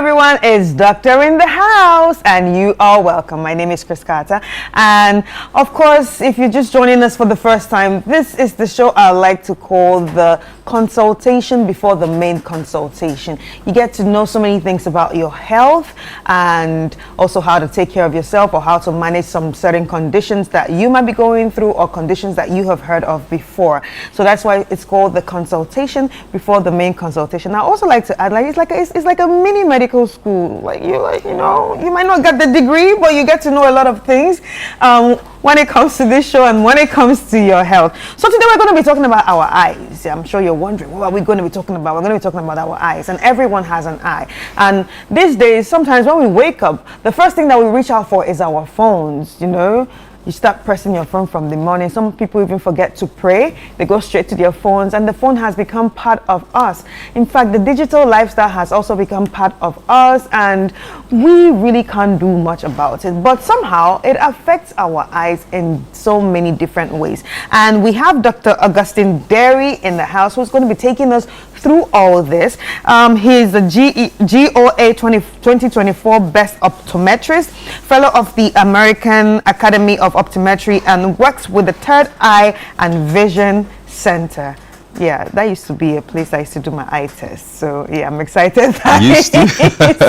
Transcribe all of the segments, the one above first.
everyone, it's Doctor in the house and you are welcome. My name is Chris Carter, and of course, if you're just joining us for the first time, this is the show I like to call the consultation before the main consultation. You get to know so many things about your health and also how to take care of yourself or how to manage some certain conditions that you might be going through or conditions that you have heard of before. So that's why it's called the consultation before the main consultation. I also like to add, like it's like a mini medical school. You might not get the degree, but you get to know a lot of things when it comes to this show and when it comes to your health. So today we're going to be talking about our eyes. I'm sure you're wondering, what are we going to be talking about? We're going to be talking about our eyes, and everyone has an eye. And these days, sometimes when we wake up, the first thing that we reach out for is our phones, You start pressing your phone from the morning. Some people even forget to pray. They go straight to their phones, and the phone has become part of us. In fact, the digital lifestyle has also become part of us, and we really can't do much about it. But somehow it affects our eyes in so many different ways. And we have Dr. Augustine Derry in the house, who's going to be taking us through all this. He's a GOA 2024 Best Optometrist, fellow of the American Academy of Optometry, and works with the Third Eye and Vision Center. Yeah, that used to be a place I used to do my eye test. So yeah, I'm excited.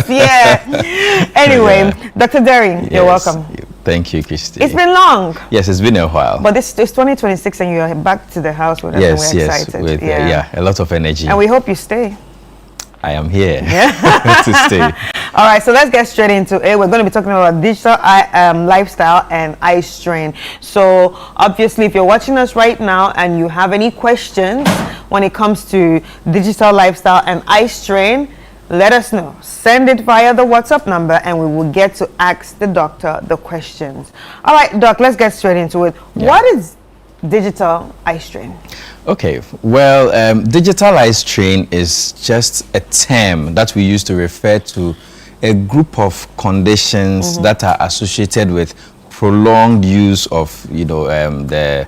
Yeah. Anyway, yeah. Dr. Derry, you're welcome. Thank you, Christy. It's been long. Yes, it's been a while. But it's 2026 and you're back to the house with us, and we're excited. With, a lot of energy. And we hope you stay. I am here to stay. All right, so let's get straight into it. We're going to be talking about digital lifestyle and eye strain. So obviously, if you're watching us right now and you have any questions when it comes to digital lifestyle and eye strain, let us know. Send it via the WhatsApp number and we will get to ask the doctor the questions. All right, Doc, let's get straight into it. Yeah. What is digital eye strain? Okay, well, digital eye strain is just a term that we use to refer to a group of conditions that are associated with prolonged use of, the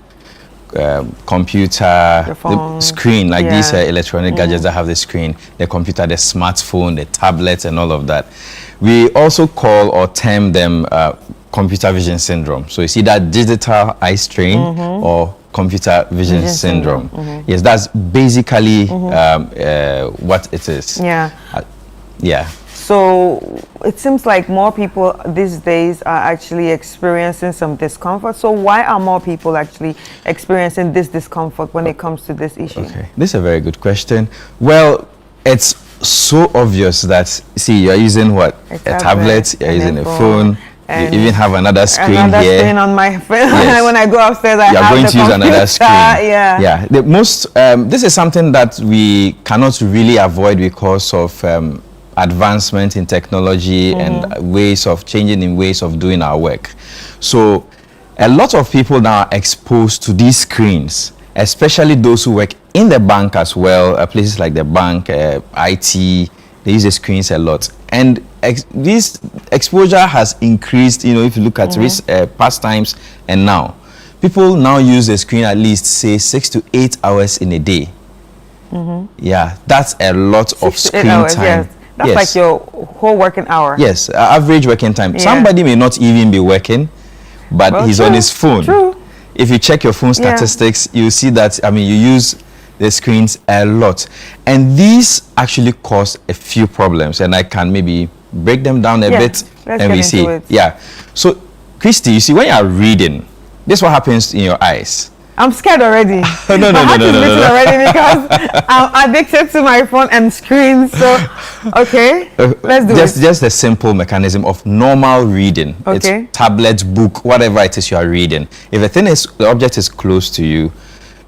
computer, the screen, like these electronic gadgets that have the screen, the computer, the smartphone, the tablet, and all of that. We also call or term them computer vision syndrome. So you see that digital eye strain or computer vision syndrome. Yes, that's basically what it is. Yeah. So it seems like more people these days are actually experiencing some discomfort. So why are more people actually experiencing this discomfort when it comes to this issue? Okay, this is a very good question. Well, it's so obvious that, see, you're using what? A tablet, you're using a phone. You even have another screen here. Screen on my phone. Yes. When I go upstairs, I have going the to use computer. Another screen. Yeah. The most. This is something that we cannot really avoid because of advancement in technology and ways of doing our work. So, a lot of people now are exposed to these screens, especially those who work in the bank as well. Places like the bank, IT, they use the screens a lot, and this exposure has increased. If you look at past times and now, people now use the screen at least, say, 6 to 8 hours in a day. Yeah, that's a lot of screen time. Yes. That's like your whole working hour. Yes, average working time. Somebody may not even be working, but he's on his phone. True. If you check your phone statistics, you see that, you use the screens a lot. And these actually cause a few problems, and I can maybe break them down a bit and we see. Yeah. So, Christy, you see, when you are reading, this is what happens in your eyes. I'm scared already. No. Already because I'm addicted to my phone and screens. So, okay, let's do it. Just a simple mechanism of normal reading. Okay. It's tablet, book, whatever it is you are reading. If the object is close to you,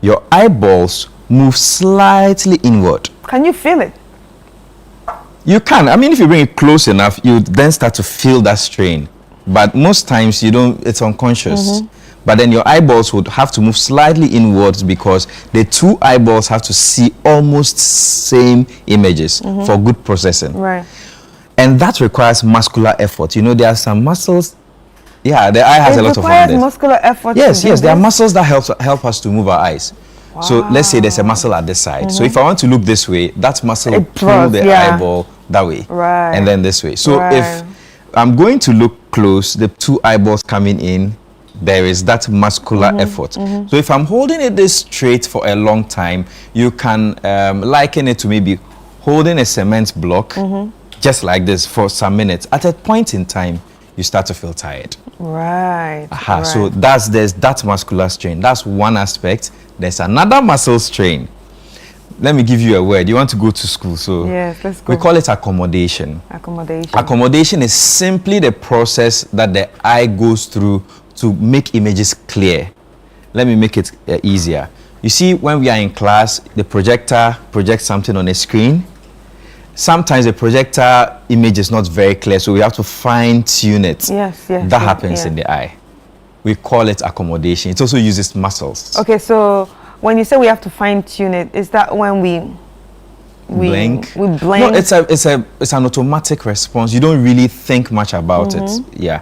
your eyeballs move slightly inward. Can you feel it? You can. If you bring it close enough, you then start to feel that strain. But most times you don't. It's unconscious. But then your eyeballs would have to move slightly inwards because the two eyeballs have to see almost same images for good processing. Right. And that requires muscular effort. There are some muscles. Yeah, the eye has a lot of muscular effort. Yes, there are muscles that help us to move our eyes. So let's say there's a muscle at this side. So if I want to look this way, that muscle will pull the eyeball that way. Right. And then this way. So if I'm going to look close, the two eyeballs coming in, there is that muscular effort. So if I'm holding it this straight for a long time, you can liken it to maybe holding a cement block just like this for some minutes. At a point in time, you start to feel tired. Right. So there's that muscular strain. That's one aspect. There's another muscle strain. Let me give you a word. You want to go to school, so yes, let's go. We call it accommodation. Accommodation. Accommodation is simply the process that the eye goes through to make images clear. Let me make it easier. You see, when we are in class, the projector projects something on a screen. Sometimes the projector image is not very clear, so we have to fine-tune it. Yes. That happens in the eye. We call it accommodation. It also uses muscles. Okay, so when you say we have to fine-tune it, is that when we blink? We blink? No, it's an automatic response. You don't really think much about it. Yeah.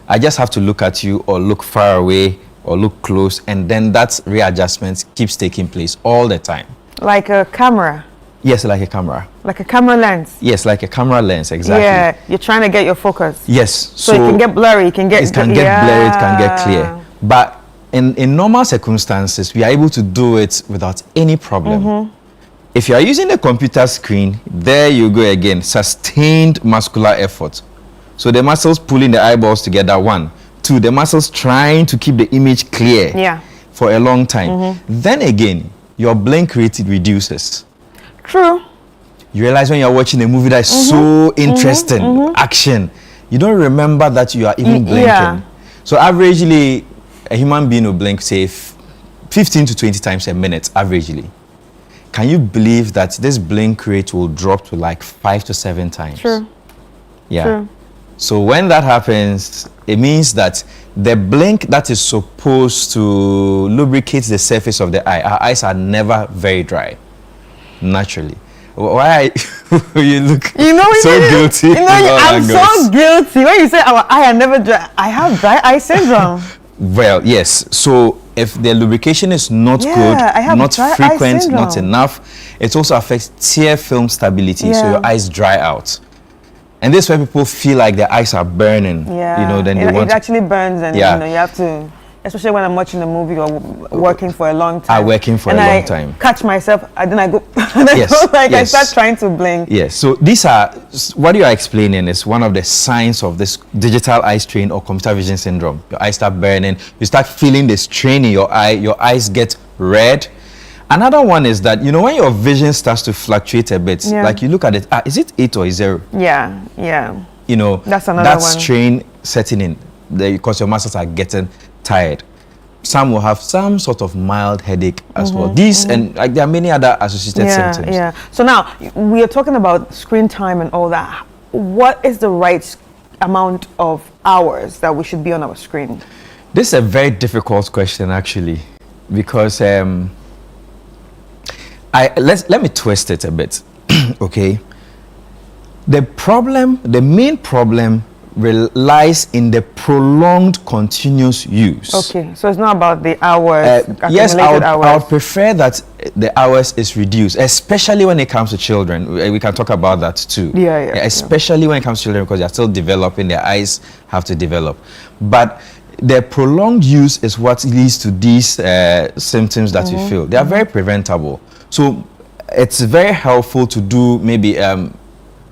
I just have to look at you or look far away or look close, and then that readjustment keeps taking place all the time. Like a camera? Yes, like a camera. Like a camera lens? Yes, like a camera lens, exactly. Yeah, you're trying to get your focus. Yes. So it can get blurry, it can get blurry, it can get clear. But in normal circumstances, we are able to do it without any problem. If you are using the computer screen, there you go again, sustained muscular effort. So the muscles pulling the eyeballs together, 1. 2, the muscles trying to keep the image clear for a long time. Then again, your blink rate reduces. True. You realize when you're watching a movie that is so interesting, action, you don't remember that you are even blinking. So averagely, a human being will blink, say, 15 to 20 times a minute, averagely. Can you believe that this blink rate will drop to like 5 to 7 times? True. Yeah. True. So when that happens, it means that the blink that is supposed to lubricate the surface of the eye, our eyes are never very dry, naturally. Why you look so guilty? I'm so guilty. When you say our eye are never dry, I have dry eye syndrome. Well, yes. So if the lubrication is not good, not frequent, not enough, it also affects tear film stability. So your eyes dry out. And this is where people feel like their eyes are burning. Yeah. You know, then it actually burns, and you know, you have to, especially when I'm watching a movie or working for a long time. Working for a long time. Catch myself, and then I go, and I start trying to blink. Yes. So these are, what you are explaining is one of the signs of this digital eye strain or computer vision syndrome. Your eyes start burning. You start feeling the strain in your eye. Your eyes get red. Another one is that, you know, when your vision starts to fluctuate a bit, like you look at it, is it 8 or 0? Yeah. You know, that's another one. That strain setting in because your muscles are getting tired. Some will have some sort of mild headache as well. These and like there are many other associated symptoms. Yeah. So now we are talking about screen time and all that. What is the right amount of hours that we should be on our screen? This is a very difficult question, actually, because let me twist it a bit. Okay, the main problem lies in the prolonged continuous use. Okay, so it's not about the hours. Yes, I would prefer that the hours is reduced, especially when it comes to children. We can talk about that too. Especially when it comes to children, because they're still developing, their eyes have to develop. But the prolonged use is what leads to these symptoms that you feel. They are very preventable. So it's very helpful to do maybe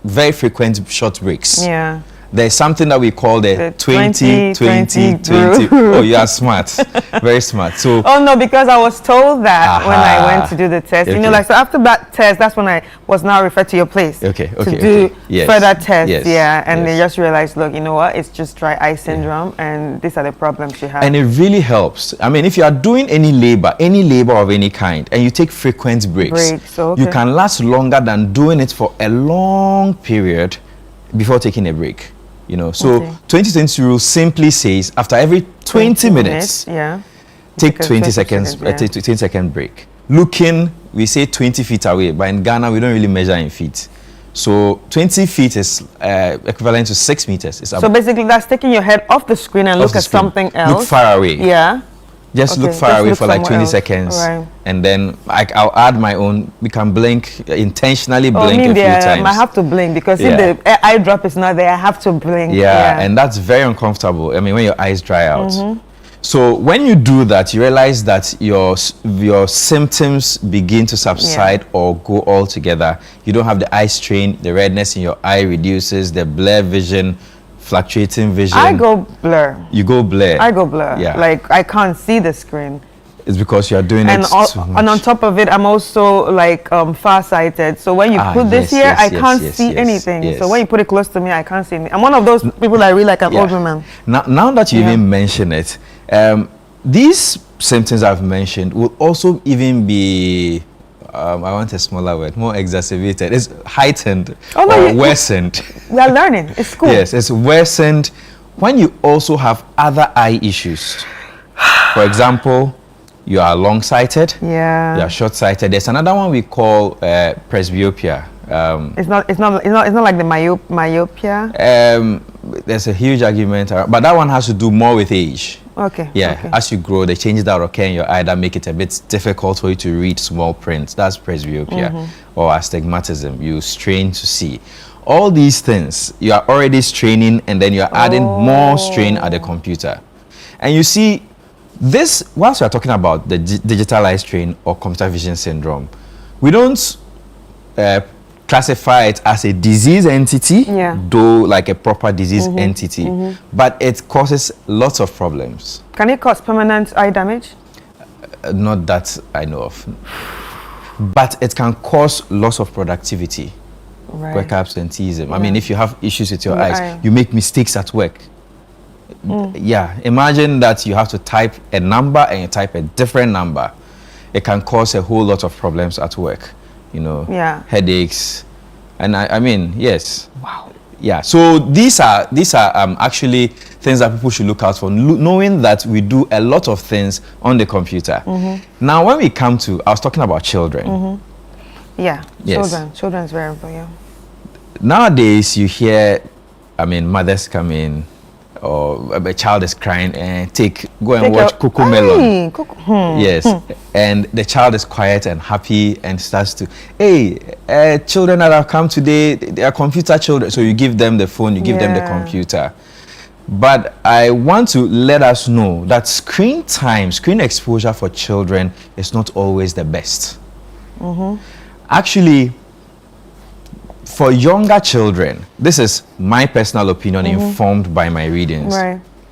very frequent short breaks. Yeah. There's something that we call the 20-20-20. Oh, you are smart. Very smart. So. Oh, no, because I was told that when I went to do the test. You know, like, so after that test, that's when I was now referred to your place. To do further tests. And they just realized, look, you know what? It's just dry eye syndrome, and these are the problems you have. And it really helps. I mean, if you are doing any labor of any kind, and you take frequent breaks, you can last longer than doing it for a long period before taking a break. You know, so 20-20 rule simply says after every 20 minutes, take 20 seconds, take 20-second break. Looking, we say 20 feet away, but in Ghana we don't really measure in feet. So 20 feet is equivalent to 6 meters. So basically, that's taking your head off the screen and look at something else. Look far away. Just look far away for like 20 seconds. Right. And then I'll add my own. We can blink, intentionally blink a few times. I have to blink because if the eye drop is not there, I have to blink. Yeah, and that's very uncomfortable. I mean, when your eyes dry out. So when you do that, you realize that your symptoms begin to subside or go all together. You don't have the eye strain, the redness in your eye reduces, the blur vision, fluctuating vision. I go blur. You go blur. I go blur. Yeah. Like I can't see the screen. It's because you are doing it too much. And on top of it, I'm also like far-sighted. So when you put this here, I can't see anything. So when you put it close to me, I can't see anything. I'm one of those people that read like an old woman. Now that you even mention it, these symptoms I've mentioned will also even be, I want a smaller word, more exacerbated. It's heightened or worsened. We are learning. It's cool. Yes, it's worsened when you also have other eye issues. For example, you are long-sighted. Yeah. You are short-sighted. There's another one we call presbyopia. It's not like the myopia. There's a huge argument, but that one has to do more with age. Okay. Yeah. Okay. As you grow, the changes that occur in your eye that make it a bit difficult for you to read small print. That's presbyopia or astigmatism. You strain to see. All these things, you are already straining, and then you are adding more strain at the computer. And you see, this, whilst we are talking about the digital eye strain or computer vision syndrome, we don't classify it as a disease entity, though like a proper disease entity, but it causes lots of problems. Can it cause permanent eye damage? Not that I know of. But it can cause loss of productivity, work absenteeism. I mean, if you have issues with your eyes, you make mistakes at work. Yeah, imagine that you have to type a number and you type a different number. It can cause a whole lot of problems at work, you know, headaches, and I mean, yes. Wow. Yeah, so these are actually things that people should look out for, knowing that we do a lot of things on the computer. Now, when we come to, I was talking about children. Yeah, children is very important. Nowadays, you hear, I mean, mothers come in, or a child is crying and go and watch CoComelon. Yes, and the child is quiet and happy and starts to, children that have come today, they are computer children. So you give them the phone, you give them the computer. But I want to let us know that screen time, screen exposure for children is not always the best. Actually, for younger children, this is my personal opinion, informed by my readings.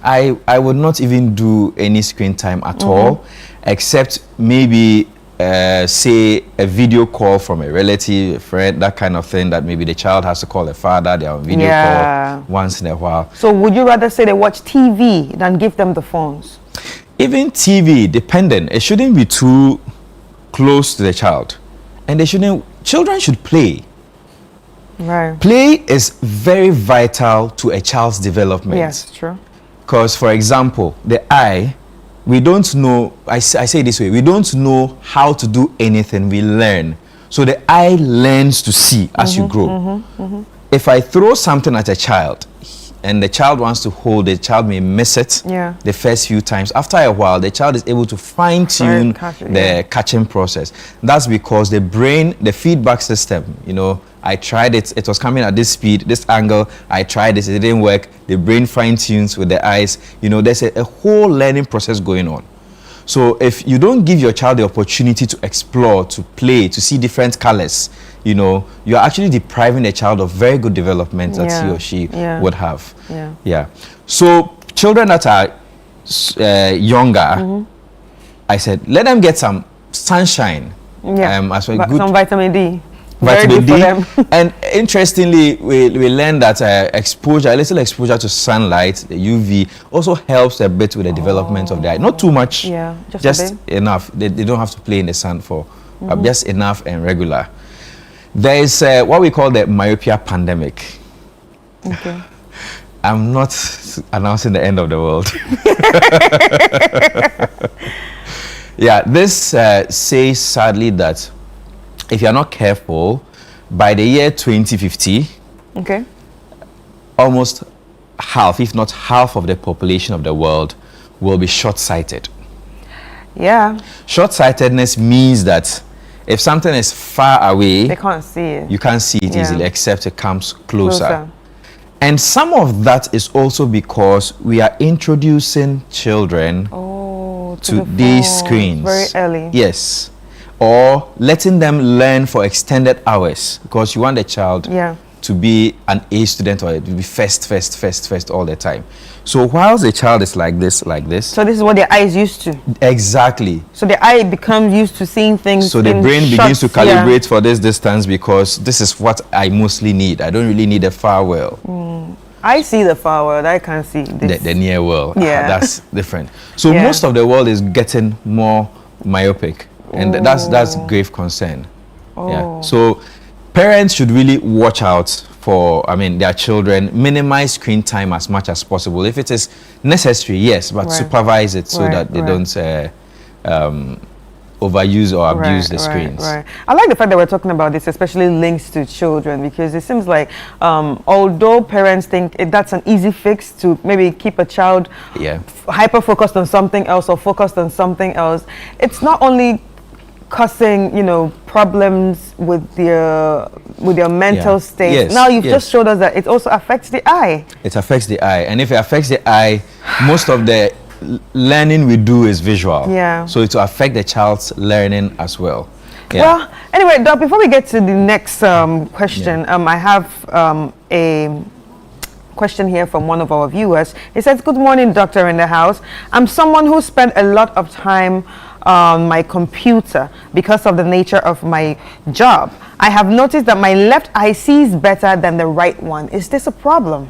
I would not even do any screen time at all, except maybe say a video call from a relative, a friend, that kind of thing, that maybe the child has to call the father, they are on video call once in a while. So would you rather say they watch TV than give them the phones? Even TV, dependent. It shouldn't be too close to the child. And children should play. Play is very vital to a child's development. Yes, true. Because, for example, the eye, we don't know, I say it this way, we don't know how to do anything, we learn. So the eye learns to see as you grow. If I throw something at a child and the child wants to hold it, the child may miss it the first few times. After a while, the child is able to fine-tune the catching process. That's because the brain, the feedback system, you know, I tried it, it was coming at this speed, this angle, I tried this, it didn't work. The brain fine-tunes with the eyes. You know, there's a whole learning process going on. So if you don't give your child the opportunity to explore, to play, to see different colors, you know, you're actually depriving the child of very good development that he or she would have. So children that are younger, I said, let them get some sunshine. As well, some vitamin D. Vitamin D. And interestingly, we learned that a little exposure to sunlight, the UV, also helps a bit with the development of the eye. Not too much, just enough. They don't have to play in the sun for just enough and regular. There is what we call the myopia pandemic. I'm not announcing the end of the world. This says sadly that if you're not careful, by the year 2050, almost half, if not half of the population of the world will be short-sighted. Yeah. Short-sightedness means that if something is far away, they can't see it. You can't see it easily, except it comes closer. And some of that is also because we are introducing children to these screens very early. Yes. Or letting them learn for extended hours, because you want the child to be an A student or to be first all the time. So whilst the child is like this. So this is what their eye is used to. Exactly. So the eye becomes used to seeing things. So the brain begins to calibrate for this distance, because this is what I mostly need. I don't really need a far world. I see the far world. I can't see this. The near world. Yeah. That's different. So most of the world is getting more myopic. And that's grave concern. Yeah. So parents should really watch out for, their children, minimize screen time as much as possible. If it is necessary, yes, but supervise it so that they don't overuse or abuse the screens. Right. I like the fact that we're talking about this, especially links to children, because it seems like although parents think that's an easy fix to maybe keep a child hyper focused on something else or focused on something else, it's not only causing problems with your mental state. Yes, now you've just showed us that it also affects the eye. It affects the eye, and if it affects the eye, most of the learning we do is visual. So it will affect the child's learning as well. Well, anyway, Doc, before we get to the next question, I have a question here from one of our viewers. He says, "Good morning, doctor in the house. I'm someone who spent a lot of time on my computer because of the nature of my job. I have noticed that my left eye sees better than the right one. Is this a problem?"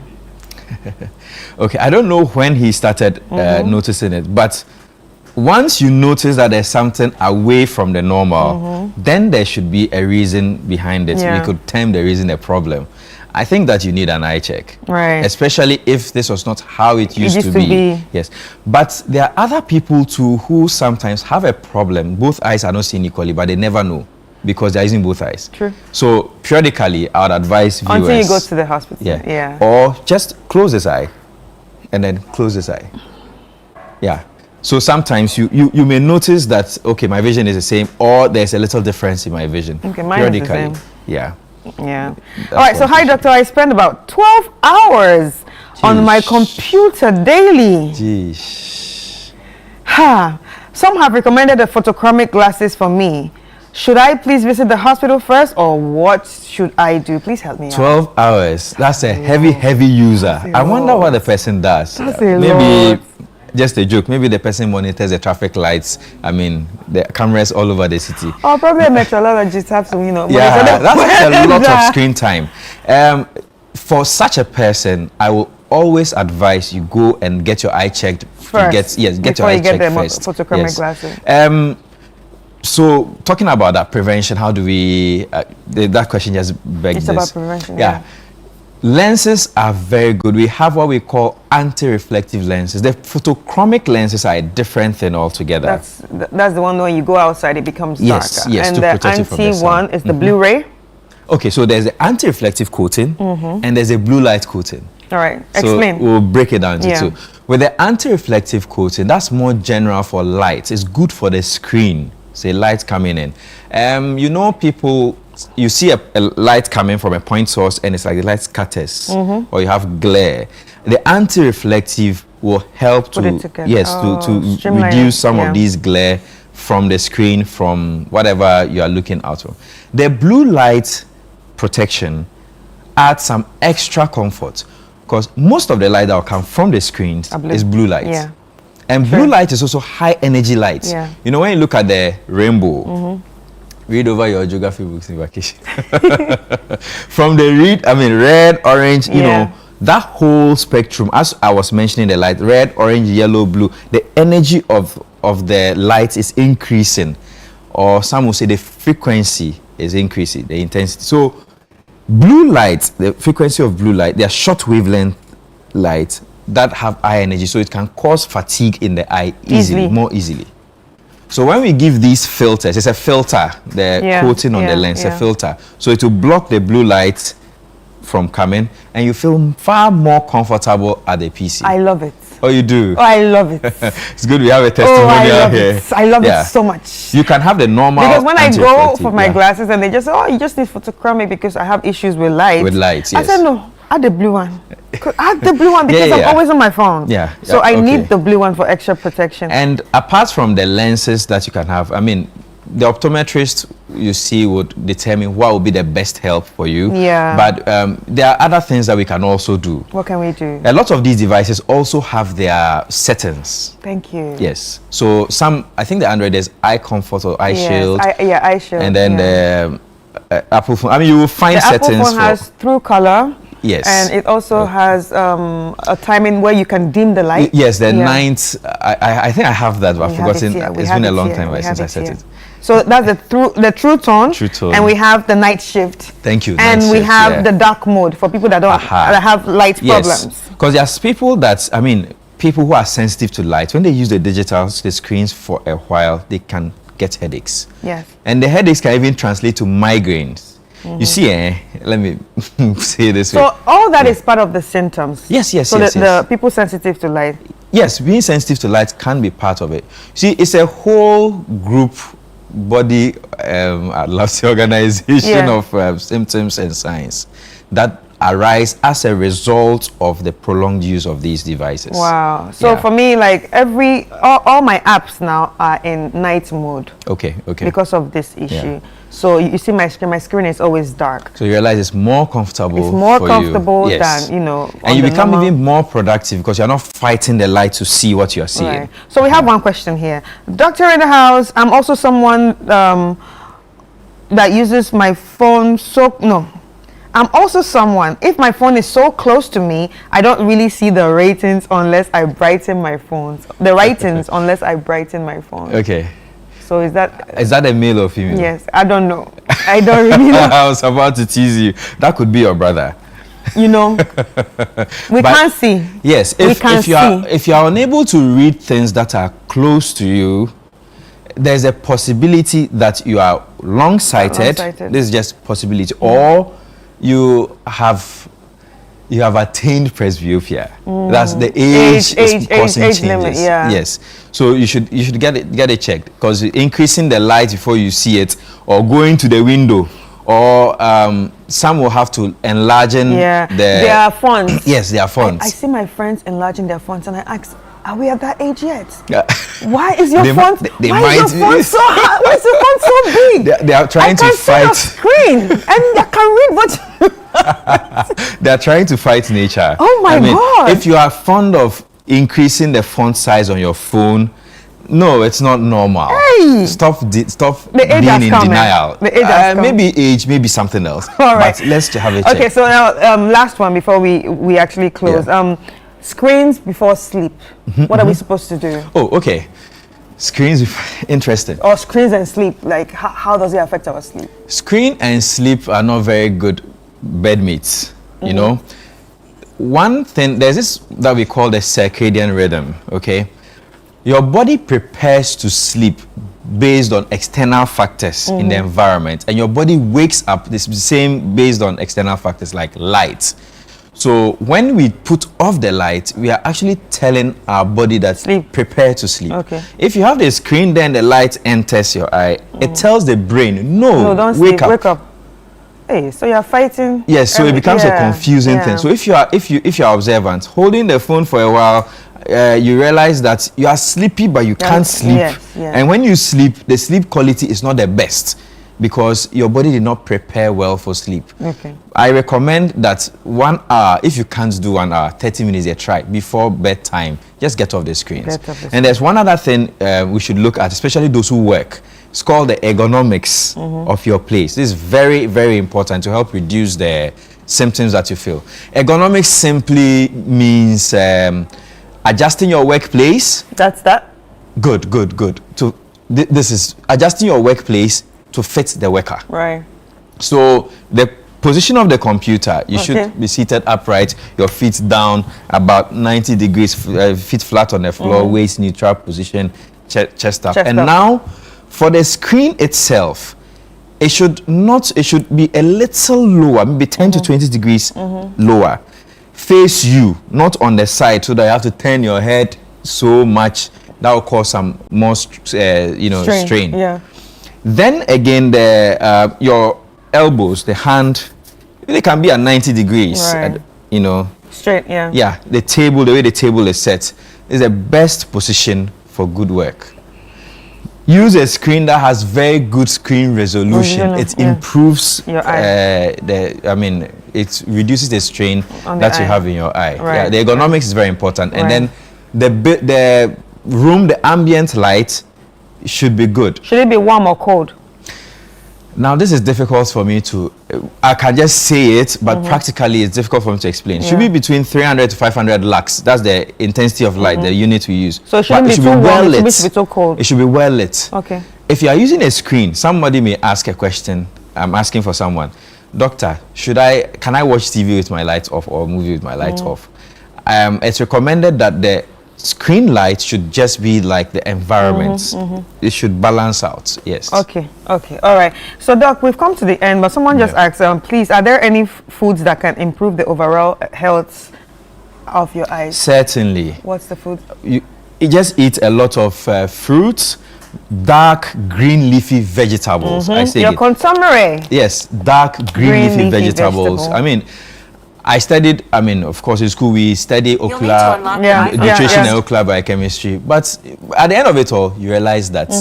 Okay, I don't know when he started noticing it, but once you notice that there's something away from the normal, then there should be a reason behind it. We could term the reason a problem. I think that you need an eye check, especially if this was not how it used to be. Yes, but there are other people too who sometimes have a problem. Both eyes are not seen equally, but they never know because they're using both eyes. True. So periodically, I would advise viewers until you go to the hospital. Or just close this eye, and then close this eye. So sometimes you may notice that my vision is the same, or there's a little difference in my vision. Mine is the same. That's all right, so hi doctor, I spend about 12 hours on my computer daily. Some have recommended the photochromic glasses for me. Should I please visit the hospital first, or what should I do? Please help me 12 out. hours. That's a heavy user. I wonder what the person does. Maybe just a joke. Maybe the person monitors the traffic lights. The cameras all over the city. Or probably a meteorologist have to, that's a lot of screen time. For such a person, I will always advise you go and get your eye checked first. Get your eye checked first. Photochromic glasses. So talking about that prevention, how do we? That question just begs this. It's about prevention. Lenses are very good. We have what we call anti-reflective lenses. The photochromic lenses are a different thing altogether. That's the one when you go outside it becomes darker. Yes, and to the protect you from the sun. one is the Blu-ray. Okay, so there's the anti-reflective coating and there's a blue light coating. All right, explain. So we'll break it down into two. With the anti-reflective coating, that's more general for light. It's good for the screen. Say light coming in. People, you see a light coming from a point source and it's like the light scatters or you have glare. The anti-reflective will help to reduce some of these glare from the screen, from whatever you are looking out from. The blue light protection adds some extra comfort because most of the light that will come from the screens is blue light. And blue light is also high energy light. When you look at the rainbow, read over your geography books in vacation. From the red, orange, that whole spectrum, as I was mentioning the light, red, orange, yellow, blue, the energy of the light is increasing. Or some will say the frequency is increasing, the intensity. So blue light, the frequency of blue light, they are short wavelength light that have high energy, so it can cause fatigue in the eye more easily. So when we give these filters, it's a filter, the coating on the lens, a filter. So it will block the blue light from coming and you feel far more comfortable at the PC. I love it. Oh, you do? Oh, I love it. It's good we have a testimonial here. I love it so much. You can have the normal. Because when I go for my glasses and they just say, oh, you just need photochromic because I have issues with light. With light, yes. I said, no, add the blue one. Add the blue one because I'm always on my phone. Yeah. So I need the blue one for extra protection. And apart from the lenses that you can have, I mean, the optometrist you see would determine what would be the best help for you. Yeah. But there are other things that we can also do. What can we do? A lot of these devices also have their settings. Thank you. Yes. So some, I think the Android is eye comfort or eye shield. Eye shield. And then the Apple phone. I mean, you will find settings. The Apple phone has true color. Yes. And it also has a timing where you can dim the light. Yes, the ninth. I think I have that, but I've forgotten. It's been a long time since I set it. So that's the true tone. True tone. And we have the night shift. Thank you. And we have the dark mode for people that don't that have light problems. Because there's people that, I mean, people who are sensitive to light, when they use the screens for a while, they can get headaches. Yes. And the headaches can even translate to migraines. You see, let me say this way. So all that is part of the symptoms. Yes. So the people sensitive to light. Yes, being sensitive to light can be part of it. See, it's a whole group body, I'd love to say organization of symptoms and signs that arise as a result of the prolonged use of these devices. Wow. So for me, like all my apps now are in night mode. Okay. Because of this issue. So you see my screen is always dark. So you realize it's more comfortable. It's more comfortable than, you know. And you become even more productive because you're not fighting the light to see what you're seeing. Right. So we have one question here. Doctor in the house, I'm also someone that uses my phone I'm also someone, if my phone is so close to me, I don't really see the ratings unless I brighten my phone. The writings unless I brighten my phone. Okay. So is that a male or female? Yes, I don't know. I don't really know. I was about to tease you. That could be your brother. You know, we can't see. Yes, if you are unable to read things that are close to you, there's a possibility that you are long-sighted. This is just possibility, or you have attained presbyopia. That's the age is causing changes. Limit, Yes, so you should get it checked because increasing the light before you see it, or going to the window, or some will have to enlarge their fonts. Yes, their fonts. I see my friends enlarging their fonts, and I ask, are we at that age yet? Why is your font? Why is your font so high? Why is your font so big? They are trying to fight. I can see your screen, and I can read what. They are trying to fight nature. Oh my God! If you are fond of increasing the font size on your phone, no, it's not normal. Hey! Stop being in denial. The age has come. Maybe age, maybe something else. All right. But let's have a check. Okay, so now last one before we actually close. Screens before sleep. What are we supposed to do? Oh, okay. Screens, interesting. Or screens and sleep, like how does it affect our sleep? Screen and sleep are not very good bedmates, you know. One thing, there's this that we call the circadian rhythm, okay? Your body prepares to sleep based on external factors in the environment, and your body wakes up the same based on external factors like light. So when we put off the light, we are actually telling our body that prepare to sleep. Okay. If you have the screen, then the light enters your eye. It tells the brain, no, don't wake sleep. up. Wake up. Hey, so you're fighting. Yes, so it becomes a confusing thing. So if you are observant, holding the phone for a while, you realize that you are sleepy, but you can't sleep. And when you sleep, the sleep quality is not the best, because your body did not prepare well for sleep. Okay. I recommend that 1 hour, if you can't do 1 hour, 30 minutes a try before bedtime, just get off the screens. And there's one other thing we should look at, especially those who work. It's called the ergonomics of your place. This is very, very important to help reduce the symptoms that you feel. Ergonomics simply means adjusting your workplace. That's that? Good. This is adjusting your workplace to fit the worker. Right. So the position of the computer, you should be seated upright, your feet down about 90 degrees, feet flat on the floor, waist neutral position, chest up. And now for the screen itself, it should be a little lower, maybe 10 to 20 degrees lower. face you, not on the side, so that you have to turn your head so much. That will cause some more, strain. Yeah. Then again, your elbows, the hand, they can be at 90 degrees. Right. Straight, yeah. Yeah, the way the table is set is the best position for good work. Use a screen that has very good screen resolution. It improves your eye. It reduces the strain on that you have in your eye. Right. Yeah, the ergonomics is very important. And Right. then the room, the ambient light should be good. Should it be warm or cold? Now, this is difficult for me to, I can just say it, but practically it's difficult for me to explain. It should be between 300 to 500 lux. That's the intensity of light, the unit we use. So it shouldn't be too warm, it should be too cold. It should be well lit. Okay. If you are using a screen, somebody may ask a question. I'm asking for someone. Doctor, can I watch TV with my lights off or movie with my lights off? It's recommended that the screen light should just be like the environment. It should balance out. Yes. Okay. All right. So, Doc, we've come to the end, but someone just asked, please, are there any foods that can improve the overall health of your eyes? Certainly. What's the food? You just eat a lot of fruits, dark green leafy vegetables. I say Your consommé. Yes, dark green leafy vegetables. I studied, of course, in school we study ocular nutrition and ocular biochemistry. But at the end of it all, you realize that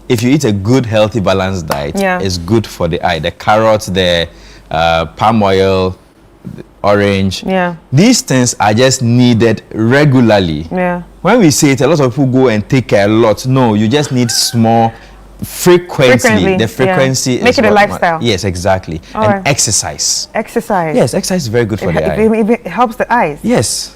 if you eat a good, healthy, balanced diet, it's good for the eye. The carrots, the palm oil, the orange. These things are just needed regularly. When we say it, a lot of people go and take a lot. No, you just need small. Frequently. The frequency is make it a lifestyle. Yes, exactly. And exercise. Yes, exercise is very good for the eye. It helps the eyes. Yes.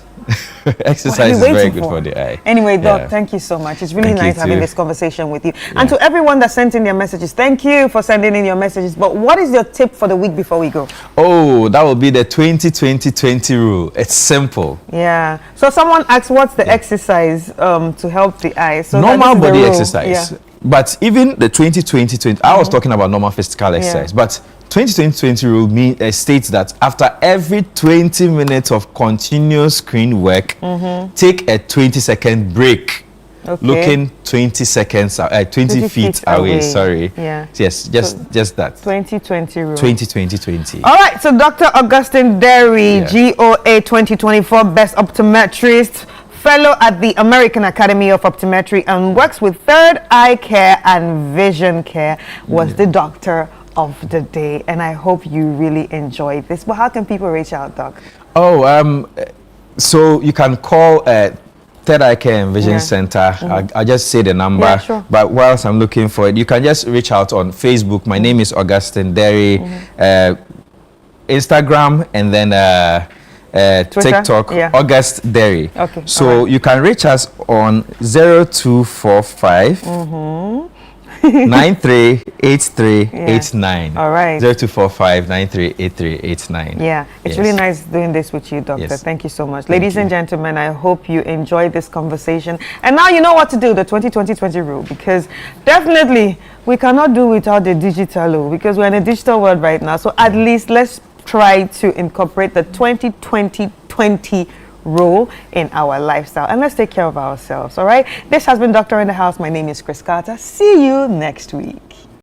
Exercise is very good for the eye. Anyway, Doc, thank you so much. It's really nice having this conversation with you. And to everyone that sent in their messages, thank you for sending in your messages. But what is your tip for the week before we go? Oh, that will be the 20-20-20 rule. It's simple. Yeah. So someone asked, what's the exercise to help the eye? So normal body exercise. But even the 20-20-20, I was talking about normal physical exercise. But 20-20-20 rule states that after every 20 minutes of continuous screen work, take a 20-second break. Looking 20 seconds, 20 feet away. Sorry. Yes, just that. 20-20 rule. 20-20-20. All right. So Dr. Augustine Derry, GOA 2024 Best Optometrist, fellow at the American Academy of Optometry, and works with Third Eye Care and Vision Care, was the doctor of the day. And I hope you really enjoyed this. But how can people reach out, Doc? So you can call Third Eye Care and Vision Center. I'll just say the number. But whilst I'm looking for it, you can just reach out on Facebook. My name is Augustine Derry. Instagram, and then TikTok, August Derry. So you can reach us on 0245 938389. All right. 0245 938389. Yeah, it's really nice doing this with you, Doctor. Thank you so much. Ladies and gentlemen, I hope you enjoyed this conversation. And now you know what to do, the 20-20-20 rule, because definitely we cannot do without the digital, because we're in a digital world right now. So at least let's try to incorporate the 20-20-20 rule in our lifestyle, and let's take care of ourselves. All right, this has been Doctor in the House. My name is Chris Carter. See you next week.